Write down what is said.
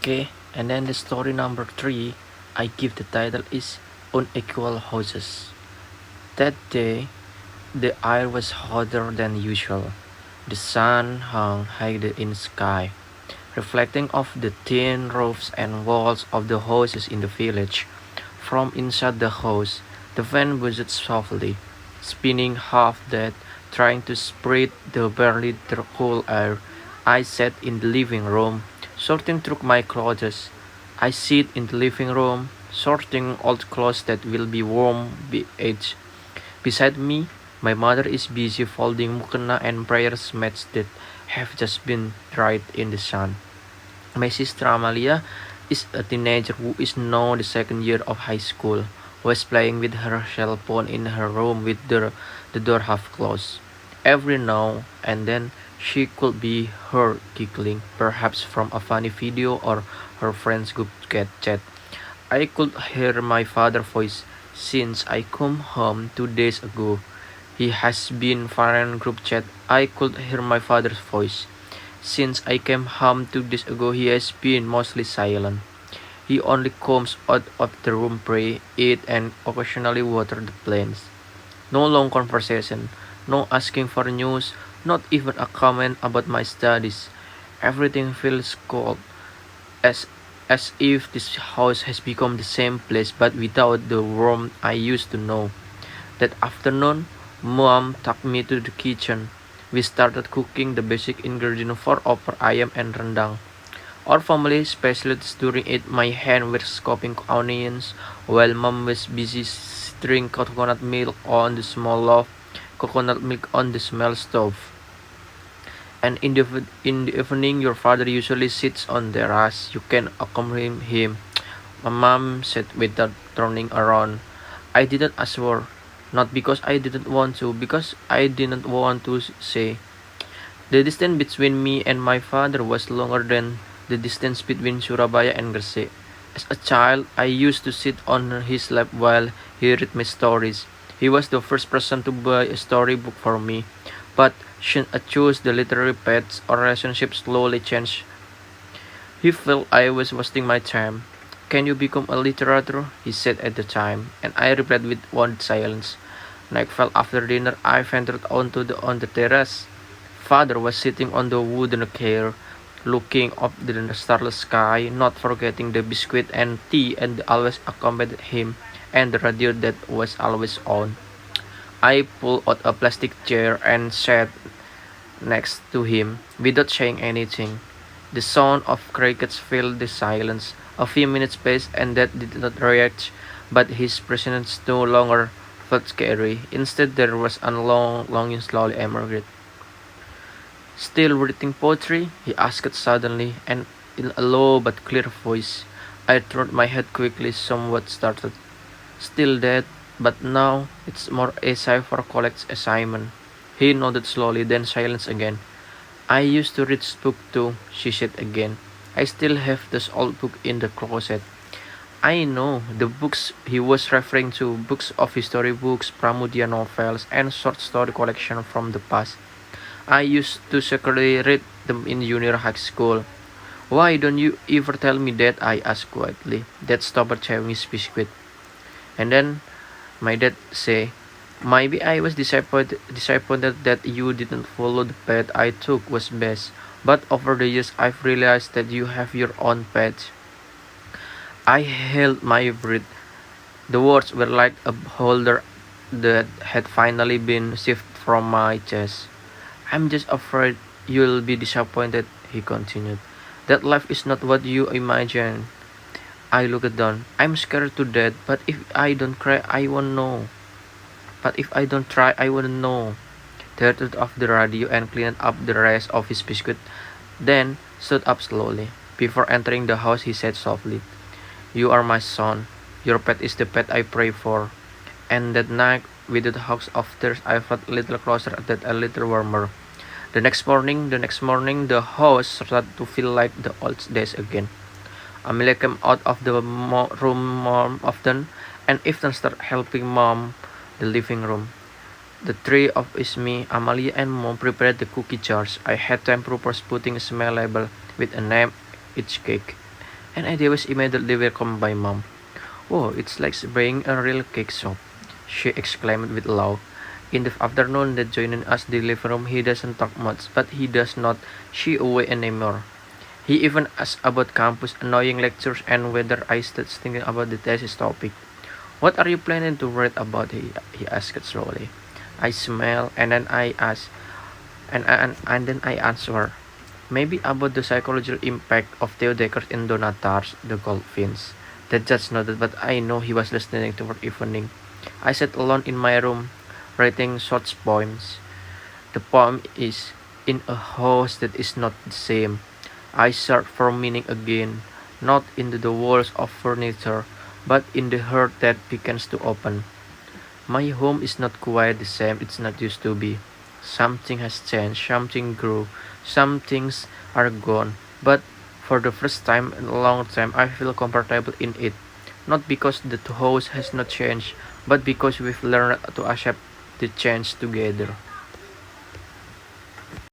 Okay, and then the story number 3 I give the title is Unequal Houses. That day, the air was hotter than usual. The sun hung high in the sky, reflecting off the thin roofs and walls of the houses in the village. From inside the house, the fan buzzed softly, spinning half dead, trying to spread the barely cool air. I sat in the living room, sorting through my clothes. I sit in the living room, sorting old clothes that will be worn by age. Beside me, my mother is busy folding mukena and prayer mats that have just been dried in the sun. My sister Amalia is a teenager who is now the second year of high school, was playing with her cell phone in her room with the door half closed. Every now and then she could be heard giggling, perhaps from a funny video or her friend's group chat. I could hear my father's voice since I come home 2 days ago. He has been foreign group chat. I could hear my father's voice. Since I came home 2 days ago, he has been mostly silent. He only comes out of the room, pray, eat, and occasionally water the plants. No long conversation, no asking for news, not even a comment about my studies. Everything feels cold, as as if this house has become the same place but without the warmth I used to know. That afternoon, Mom took me to the kitchen. We started cooking the basic ingredient for opor ayam and rendang. Our family specialists during it, my hand was chopping onions while Mom was busy stirring coconut milk on the small loaf, coconut milk on the small stove. And in the evening, your father usually sits on the terrace. You can accompany him. My mom said without turning around. I didn't ask for, not because I didn't want to, because I didn't want to say. The distance between me and my father was longer than the distance between Surabaya and Gresik. As a child, I used to sit on his lap while he read my stories. He was the first person to buy a storybook for me. But since I chose the literary path, our relationship slowly changed. He felt I was wasting my time. Can you become a literator? He said at the time, and I replied with one silence. Nightfall after dinner, I ventured on the terrace. Father was sitting on the wooden chair, looking up the starless sky, not forgetting the biscuit and tea, and always accompanied him, and the radio that was always on. I pulled out a plastic chair and sat next to him without saying anything. The sound of crickets filled the silence. A few minutes passed and Dad did not react, but his presence no longer felt scary. Instead, there was a long longing slowly emerged. Still reading poetry? He asked suddenly, and in a low but clear voice. I turned my head quickly, somewhat startled. Still dead, but now it's more a cipher collects assignment. He nodded slowly, then silence again. I used to read this book too, she said again. I still have this old book in the closet. I know the books he was referring to, books of history books, Pramudia novels, and short story collection from the past. I used to secretly read them in junior high school. Why don't you ever tell me that? I asked quietly. Dad stopped chewing his biscuit. And then my dad say, maybe I was disappointed that you didn't follow the path I took was best. But over the years I've realized that you have your own path. I held my breath. The words were like a boulder that had finally been shifted from my chest. I'm just afraid you'll be disappointed, he continued. That life is not what you imagine. I looked down. I'm scared to death, but if I don't cry, I won't know. But if I don't try, I wouldn't know. He turned off the radio and cleaned up the rest of his biscuit, then stood up slowly. Before entering the house, he said softly, you are my son. Your pet is the pet I pray for. And that night, with the hugs of tears, I felt a little closer and a little warmer. The next morning, the house started to feel like the old days again. Amelia came out of the room more often, and even started helping Mom the living room. The three of us, me, Amalia, and Mom prepared the cookie jars. I had time proposed putting a small label with a name each cake. and I was immediately welcomed by Mom. "Oh, it's like buying a real cake shop," she exclaimed with love. In the afternoon, that joining us the living room, he doesn't talk much, but he does not shy away anymore. He even asked about campus, annoying lectures, and whether I started thinking about the thesis topic. "What are you planning to write about?" he asked slowly. I smiled, and then I asked, and then I answered, "Maybe about the psychological impact of Theodekers and Donatars, the Goldfinch." The judge nodded, but I know he was listening toward evening. I sat alone in my room, writing short poems. The poem is "In a house that is not the same." I search for meaning again, not in the walls of furniture, but in the heart that begins to open. My home is not quite the same it's not used to be. Something has changed, something grew, some things are gone, but for the first time in a long time I feel comfortable in it. Not because the house has not changed, but because we've learned to accept the change together.